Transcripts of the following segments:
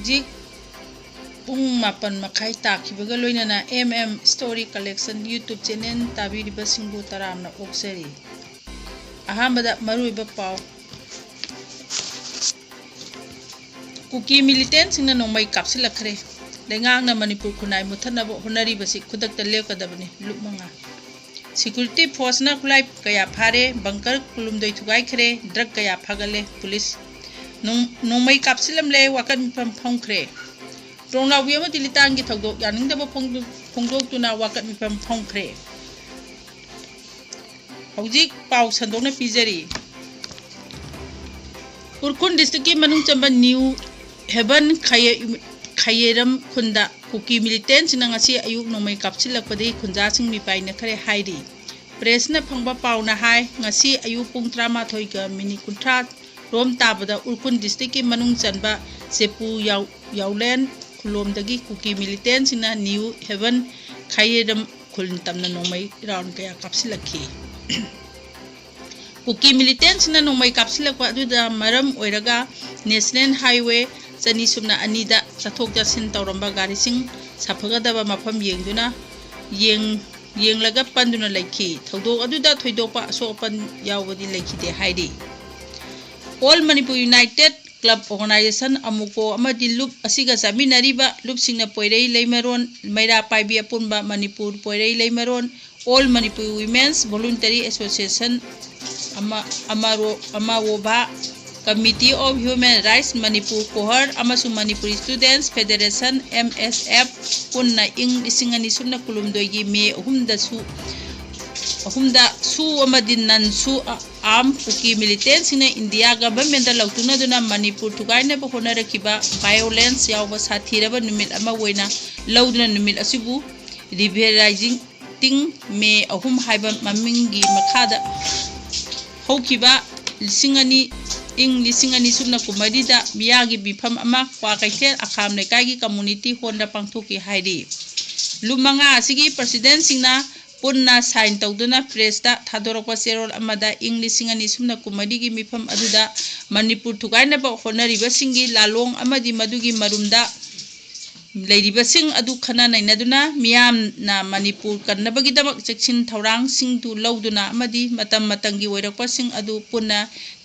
हौजिक पुंग मापन मखाई ताखिबगा लोइनना MM story collection YouTube channel ताबिरिबा सिंगु तरामना ओक्सरी अहामदा मरुइबा पाव कुकी मिलिटेंट सिंगना नोंमै कापसिलखरे लेंगांगना मणिपुर खुनाई मुथनबो होनरिबसि खुदकता लेवकदबनि लुपमंगा सिक्योरिटी फोर्स ना खुलाई कया फारे बंकर कुलुमदोई थुगाइखरे ड्रग कया फागले पुलिस नोंमै कापसिलमले वाकत मिफम फंखरे रोंलावी अमदि लितांगी थौदोक यानिंगदबो फोंदोक्तुना वाकत मिफम फंखरे हौजिक पाव संदोकना पिजरी उरखुन डिस्ट्रिक्ट की मनुंग चंबा न्यू हेवन खायेरम खुंदा कुकी मिलिटेंट सिंगासी अयुक नोंमै कापसिलकपदि खुंजासिंग मिपाइना खरे हाइरी प्रेसना फंगबा पावना हाय ngasi अयुक पुंग 13:30 रोम ताबदा उरखुन डिस्ट्रिक्ट की मनुंग चंबा सेपु याउलेन खुलोमदगी कुकी मिलिटेंट सिंगना न्यू हेवन खायेरम खुल तमना नोंमै राउंड कया कापसिलखी कुकी मिलिटेंट सिंगना नोंमै कापसिलकपा अदुदा मरम ओइरगा नेशनल हाईवे चनी सुमना अनीदा चथोक चसिन तौरंबा गारीसिंग साफगदबा मफम येंगदुना येंगलगा पंदुना लैखी थौदोक अदुदा थोइदोपा असोपन यावबदि लैखिदे हाइरी All Manipur United Club Organisation अमुको अमदि लुप असिगा चामिनारिबा लुपसिंगना पोइरई लेमरोन मैरा पाइबी अपुनबा मणिपुर पोइरई लेमरोन All Manipur Women's Voluntary Association अमावोबा Committee of Human Rights Manipur कोहर अमसुंग मणिपुरी स्टूडेंट्स फेडरेशन MSF पुन्ना इंग लिसिंगनी सुमना कुलुमदोगी मे अहुमदा सु अमदि ननसु आम कुकी मिलिटेंट सिंगना इंडिया गवर्नमेंट लौतुनदुना मणिपुर थुगाइनबा होनरखिबा वायोलेंस यावबा साथीरबा नुमित अमा ओइना लौदुना नुमित असिबु रिवेराइजिंग तिंग मे अहुम हाइबा ममिंगी मखादा हौखिबा लिसिंगनी सुमना कुमरीदा मियागी बिफम अमा क्वा कैथेल अखाम लेकागी कम्युनिटी होंदा पांथोकी हाइरी लुमंगा असिगी प्रेसिडेंट सिंगना पुन्ना साइन तौदुना प्रेसता थादोरकवा चेरोल अमदा लिसिंगनी सुमना कुमरीगी मिफम अदुदा मणिपुर थुगाइनबा होनरिबा सिंगी लालोंग अमदी मदुगी मरुमदा लेरिबसिंग अदु खना नैनदुना मियामना मणिपुर कन्नबगिदमक चेक्सिन थौरांग सिंगदु लौदुना अमदी मतम मतंगी ओइरकपसिंग अदु पुन्ना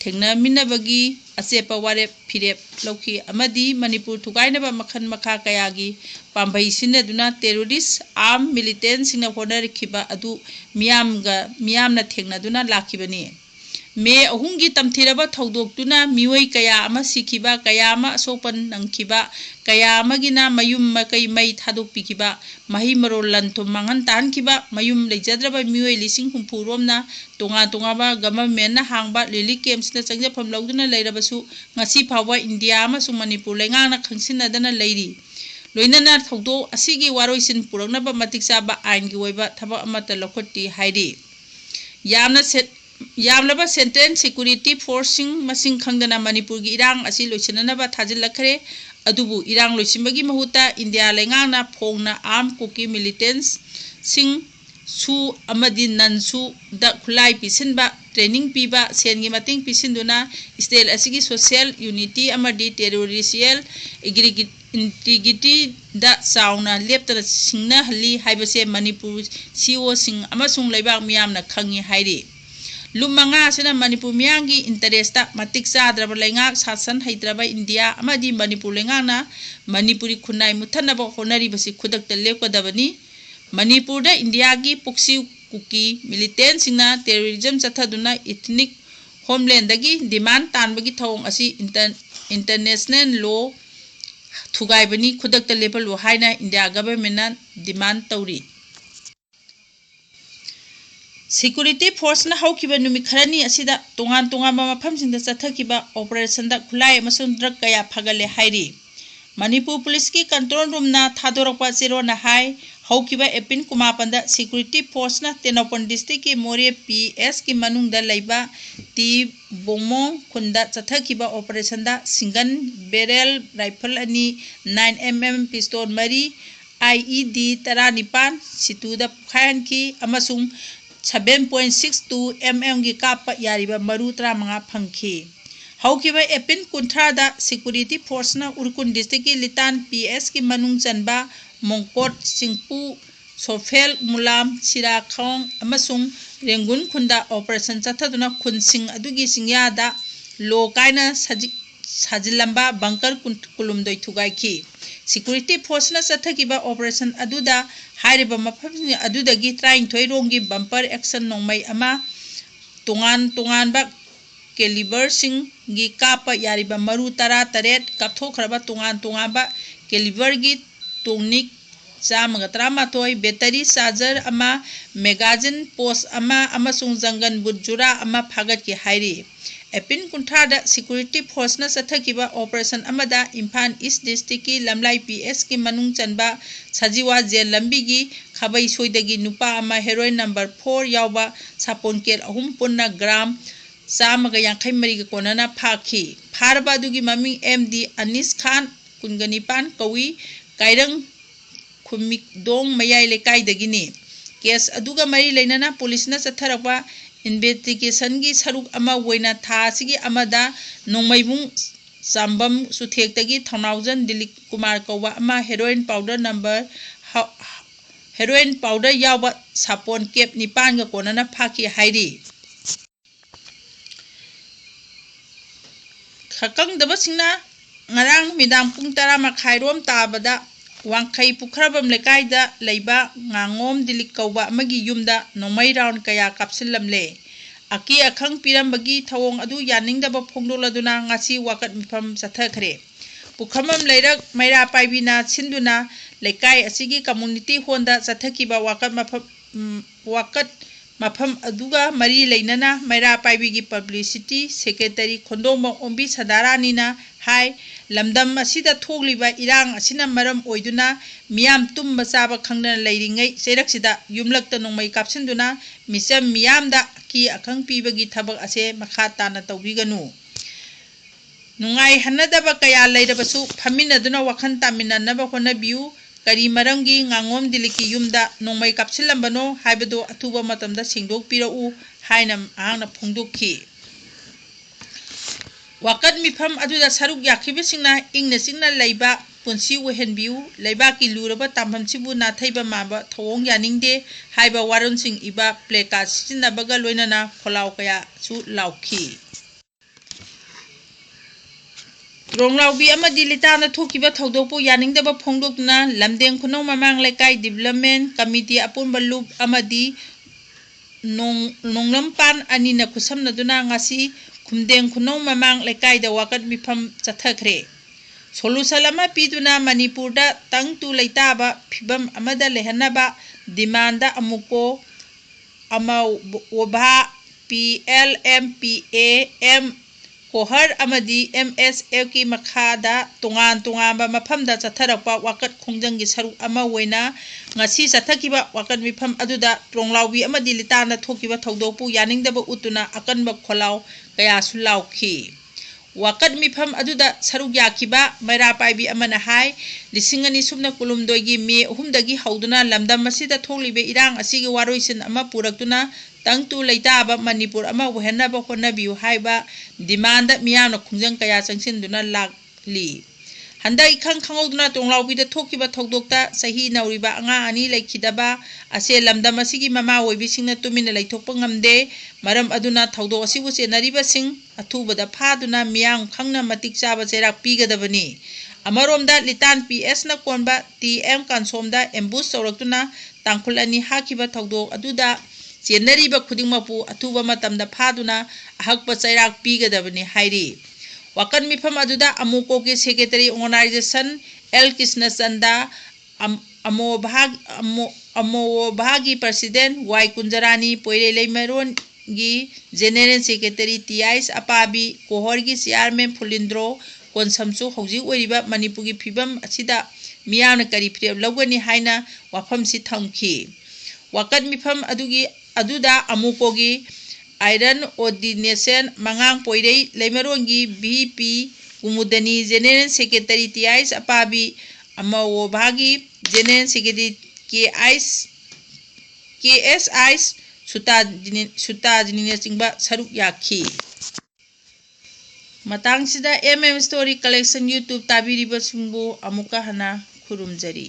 थेंगनमिनबगी अचेपा वारे फिरेप लौखी अमदी मणिपुर थुगाइनबा मखन मखा कयागी पांबई सिनदुना टेररिस्ट आर्म मिलिटेंट सिंगना होनरखिबा अदु मियामना थेंगनदुना लाखिबनी मे अहुंगी तमथिरबा थौदोक्तुना मियोई कया अमा सिखिबा कया अमा असोपन नंखिबा कया अमगिना मयुम मकई मई थादोकपिखिबा मही मरो लंथुम मांगन तानखिबा मयुम लेजद्रबा मियोई लिसिंग हुंफुरोमना तोंगा गवर्नमेंट ना हांगबा लिली कैम्पसना चंगजफम लौदुना लेरबसु ngasi फावा इंडिया अमसुंग मणिपुर लेंगांगना खंगसिनदना लेरी लोइनना थौदो असिगी वारोइसिन पुरंगनबा मतिक चाबा आइनगी ओइबा थबक अमता लखोट्टी हाइरी यामलबा सेंट्रल सिक्योरिटी फोर्सिंग मसिंग खंगदना मणिपुर की इरांग असि लोइसननबा थाजिलखरे अदुबु इरांग लोइसिंबगी महुता इंडिया लेंगांगना फोंगना आर्म कुकी मिलिटेंट्स सिंग सु अमदि ननसु द खुलाई पिसिनबा ट्रेनिंग पीबा सेनगी मतिंग पिसिनदुना state असिगी social unity अमदि territorial integrity the Chowna लेप्तना सिंगना हल्ली हाइबसे मणिपुर सीओ सिंग अमसुंग लेबाक मियामना खंगी हाइरी लुमंगा सिना मणिपुर मियांगी इंटरेस्टा मतिक चाद्रबा लेंगाक शासन हैद्रबा इंडिया अमदि मणिपुर लेंगाना मणिपुरी खुनाई मुथनबा होनरिबसि खुदकता लेपकदबनी मणिपुर इंडिया की पुक्सी कुकी मिलिटेंट सिंगना टेररिज्म चथदुना इथनिक होमलैंड डिमांड तानबगी थौंग असी इंटरनेशनल लॉ थुगाइबनी खुदकता लेपलु हाइना इंडिया गवर्नमेंट डिमांड तौरी सिक्योरिटी फोर्स ना हौखिबा नुमित खरनी असिदा तोंगान मफमसिंदा चथखिबा ऑपरेशन दा खुलाई अमसुंग ड्रग कया फगले हाइरी मणिपुर पुलिस की कंट्रोल रूम ना थादोरकवा चेरोना हाई हौखिबा एपिन कुमापंदा सिक्योरिटी फोर्स ना तेनोपन डिस्ट्रिक्ट की मोरे PS की मनुंगदा लैबा टी बोमो खुंदा चथखिबा ऑपरेशन दा सिंगल बैरल राइफल अनि 9mm पिस्तौल मरी IED 19 सितुदा खायनकी अमसुंग 7.62 mm की काप यारिबा मरु 35 फंखी हौकिबा एपिन कुंथ्रादा सिक्योरिटी फोर्सना उरकुन डिस्ट्रिक्ट की लितान पीएस की मनुंग चनबा मोंकोट सिंगपू सोफेल मुलाम सिराखोंग अमसुंग रेंगुन खुंदा ऑपरेशन चथदुना खुनसिंग अदुगी सिंगयादा लो कायना साजिलंबा बंकर कुलुमदोय थुगाइखी सिक्योरिटी फोर्सना चथकिबा ऑपरेशन अदुदा हारिबा मफम अदुदगी 23 रोंगी बंपर एक्शन नोंमै अमा तोंगान तोंगानबा कैलिबर की काप यारिबा मरु 18 कापथोखरबा तोंगान तोंगानबा कैलिबर की तोंगनिक 113 बैटरी चार्जर अमा मेगाजिन पोस्ट अमा अमसुंग जंगन बुजुरा अमा फागत की हाइरी एपिन कुंथ्रादा सिक्योरिटी फोर्सना चथकिबा ऑपरेशन अमदा इम्फाल ईस्ट डिस्ट्रिक्ट की लमलाई पीएस की मनुंग चनबा सजीवा जेल लंबी की खबई सोइदगी नुपा अमा हेरोइन नंबर 4 यावबा सापोनकेल अहुम पुन्ना ग्राम 150 कोनना फाखी फारबा दुगी ममिंग एमडी अनिस खान कुनगनिपान कवी कायरंग खुमिदोंग मयाई लेकाइदगिनी केस अदुगा मरी लेनना पुलिसना चथरपा इन्वेस्टिगेशन की सरुक अमा वैना थासिगी अमदा नोंमैबुंग चांबम सुथेक्तगी थौनाउजन दिलीप कुमार कौवा अमा हेरोइन पाउडर यावबा सापोन केप 9 कोनना फाखी हाइरी खकंगदबसिंगना ngarang midang pung 10 makhairom tabada wangkhai pukhrabam lekaida leiba ngangom dilik kauba amagi yumda nomai round kaya kapsilamle aki akhang pirambagi thawong adu yaningdaba phongdoladuna ngasi wakat mifam sathakhre pukhamam leirak maira paibina sinduna lekai asigi community honda sathakiba wakat mafam aduga mari leinana maira paibigi publicity secretary khondoma ombi sadarani na hai lamdam asida thogliba irang asina maram oiduna miyam tumba chaba khangna leiringai seiraksida yumlakta nongmai kapsinduna misam miyamda ki akhang pibagi thabak ase makha tana tawbiganu nungai hanadaba kaya leirabasu phaminaduna wakhan taminanaba honabiu kari maramgi ngangom diliki yumda nongmai kapsilambano haibado atuba matamda singdok pirau haina angna phongdokhi wakat mifam aduda saruk yakhibisingna ingna singna leiba punsi wehenbiu leiba ki luraba tamham sibu nathaiba maba thawong yaningde haiba warun sing iba pleka sinabaga loinana kholaw kaya su laukhi ronglaubi amadi litana thokiba thodokpu yaningdaba phongdokna lamdeng khunong mamang lekai development committee apunba loop amadi nonglampan anina khusamnaduna ngasi khumdeng khunong mamang lekai da wakat mifam chathakre solution ama piduna manipurda tangtu leitaba phibam amada lehanaba demanda amuko ama obha PLMPAM kohar amadi MSF ki makhada tungan ba mafamda chatharakpa wakat khongjanggi saruk ama weina ngasi chathakiba wakat mifam aduda tronglaubi amadi litana thokiba thodokpu yaningdaba utuna akanba kholaw kaya sulaukhi wakat mifam aduda saruk yakiba maira paibi amana hai lisingani subna kulumdoigi me humdagi hauduna lamdam masida tholibe irang asigi waroisin ama puraktuna tangtu leitaba manipur ama wehenaba honabiu haiba demanda miyana khungjang kaya changsinduna lakli handa ikhang khangoduna tronglaubi da thokiba thodokta sahi nauriba anga ani lekhidaba ase lamdam asigi mama oibisingna tumina leithokpa ngamde maram aduna thodok asibu chenariba sing athubada phaduna miyang khangna matik chaba cherak pigadabani amaromda litan PS na konba TM kansomda ambush tawraktuna tangkhulani hakiba thodok aduda chenariba khudingmapu athuba matamda phaduna ahakpa chairak pigadabani hairi wakan mifam aduda amuko ki secretary organization L Krishna Chanda amo bhagi president Y Kunjarani poire leimaron gi general secretary TIS apabi kohor gi chairman Phulindro konsamsu hauji oiriba manipuri phibam asida miyana kari prem logani haina wafam si thamki wakat mifam aduda amuko gi iron ordination mangang poirei leimarongi BP Kumudani general secretary TIS apabi amawo bhagi general secretary KSI สุตาจินีเนจิงบะสรุปยาคี ꯃꯇꯥꯡꯁꯤꯗ Story Collection YouTube ꯇꯥꯕꯤꯔꯤꯕꯁꯤꯡꯕꯨ ꯑꯃꯨꯛꯀ ꯍꯟꯅ ꯈꯨꯔꯨꯝꯖꯔꯤ꯫